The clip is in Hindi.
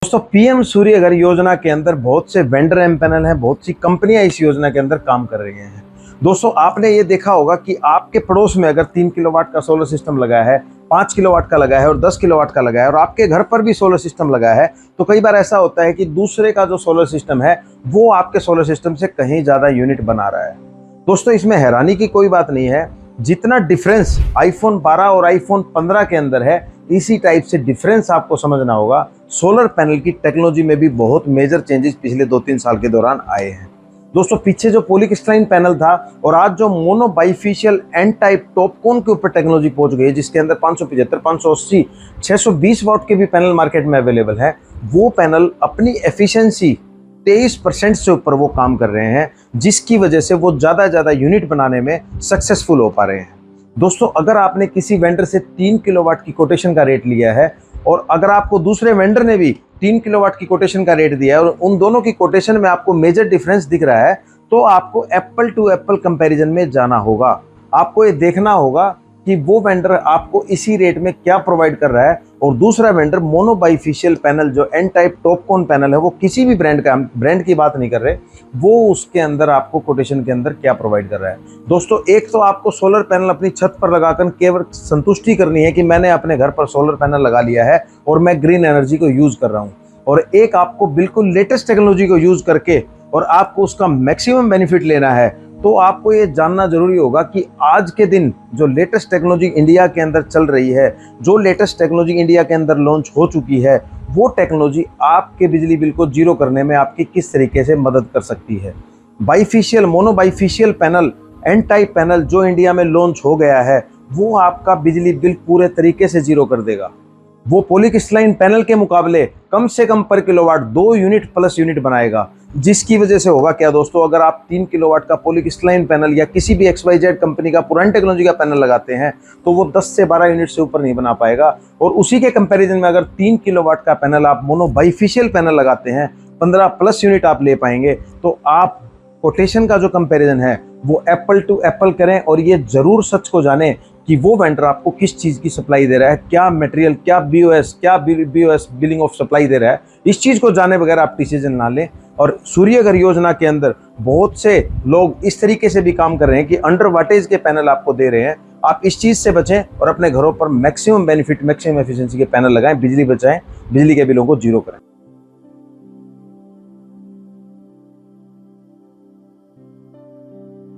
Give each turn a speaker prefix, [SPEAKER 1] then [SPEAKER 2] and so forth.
[SPEAKER 1] दोस्तों पीएम सूर्य घर योजना के अंदर बहुत से वेंडर एम्पैनल हैं, बहुत सी कंपनियां इस योजना के अंदर काम कर रही हैं। दोस्तों आपने ये देखा होगा कि आपके पड़ोस में अगर 3 किलोवाट का सोलर सिस्टम लगा है, 5 किलोवाट का लगा है और 10 किलोवाट का लगा है और आपके घर पर भी सोलर सिस्टम लगा है, तो कई बार ऐसा होता है कि दूसरे का जो सोलर सिस्टम है वो आपके सोलर सिस्टम से कहीं ज़्यादा यूनिट बना रहा है। दोस्तों इसमें हैरानी की कोई बात नहीं है। जितना डिफरेंस आईफोन 12 और आईफोन 15 के अंदर है, इसी टाइप से डिफरेंस आपको समझना होगा। सोलर पैनल की टेक्नोलॉजी में भी बहुत मेजर चेंजेस पिछले 2-3 साल के दौरान आए हैं। दोस्तों पीछे जो पॉलीक्रिस्टलाइन पैनल था और आज जो mono bifacial N type TOPCon के ऊपर टेक्नोलॉजी पहुंच गई है, जिसके अंदर 575, 580, 620 वाट के भी पैनल मार्केट में अवेलेबल है, वो पैनल अपनी एफिशिएंसी 23% से ऊपर वो काम कर रहे हैं, जिसकी वजह से वो ज़्यादा यूनिट बनाने में सक्सेसफुल हो पा रहे हैं। दोस्तों अगर आपने किसी वेंडर से 3 किलोवाट की कोटेशन का रेट लिया है और अगर आपको दूसरे वेंडर ने भी 3 किलोवाट की कोटेशन का रेट दिया है और उन दोनों की कोटेशन में आपको मेजर डिफरेंस दिख रहा है, तो आपको एप्पल टू एप्पल कंपैरिजन में जाना होगा। आपको ये देखना होगा कि वो वेंडर आपको इसी रेट में क्या प्रोवाइड कर रहा है और दूसरा वेंडर मोनो बाइफेशियल पैनल जो एन टाइप टॉप कोन पैनल है, वो किसी भी ब्रांड की बात नहीं कर रहे, वो उसके अंदर आपको कोटेशन के अंदर क्या प्रोवाइड कर रहा है। दोस्तों एक तो आपको सोलर पैनल अपनी छत पर लगाकर केवल संतुष्टि करनी है कि मैंने अपने घर पर सोलर पैनल लगा लिया है और मैं ग्रीन एनर्जी को यूज कर रहा हूँ, और एक आपको बिल्कुल लेटेस्ट टेक्नोलॉजी को यूज करके और आपको उसका मैक्सिमम बेनिफिट लेना है। तो आपको ये जानना जरूरी होगा कि आज के दिन जो लेटेस्ट टेक्नोलॉजी इंडिया के अंदर चल रही है, जो लेटेस्ट टेक्नोलॉजी इंडिया के अंदर लॉन्च हो चुकी है, वो टेक्नोलॉजी आपके बिजली बिल को जीरो करने में आपकी किस तरीके से मदद कर सकती है। Bifacial mono bifacial panel N type panel जो इंडिया में लॉन्च हो गया है, वो आपका बिजली बिल पूरे तरीके से जीरो कर देगा। वो पॉलीक्रिस्टलाइन पैनल के मुकाबले कम से कम पर किलोवाट 2 यूनिट प्लस यूनिट बनाएगा, जिसकी वजह से होगा क्या दोस्तों, अगर आप 3 किलोवाट का पॉलीक्रिस्टलाइन पैनल या किसी भी XYZ कंपनी का पुरानी टेक्नोलॉजी का पैनल लगाते हैं तो वो 10 से 12 यूनिट से ऊपर नहीं बना पाएगा। और उसी के कंपैरिजन में अगर 3 किलोवाट का पैनल आप मोनो बाइफेशियल पैनल लगाते हैं, 15 प्लस यूनिट आप ले पाएंगे। तो आप कोटेशन का जो कंपैरिजन है वो एप्पल टू एप्पल करें और ये जरूर सच को जानें कि वो वेंडर आपको किस चीज़ की सप्लाई दे रहा है, क्या मटेरियल, क्या बीओएस बिलिंग ऑफ सप्लाई दे रहा है। इस चीज़ को जाने बगैर आप डिसीजन ना लें। और सूर्य घर योजना के अंदर बहुत से लोग इस तरीके से भी काम कर रहे हैं कि अंडर वाटेज के पैनल आपको दे रहे हैं। आप इस चीज़ से बचें और अपने घरों पर मैक्सिमम बेनिफिट, मैक्सिमम एफिशिएंसी के पैनल लगाएं, बिजली बचाएं, बिजली के बिलों को जीरो करें।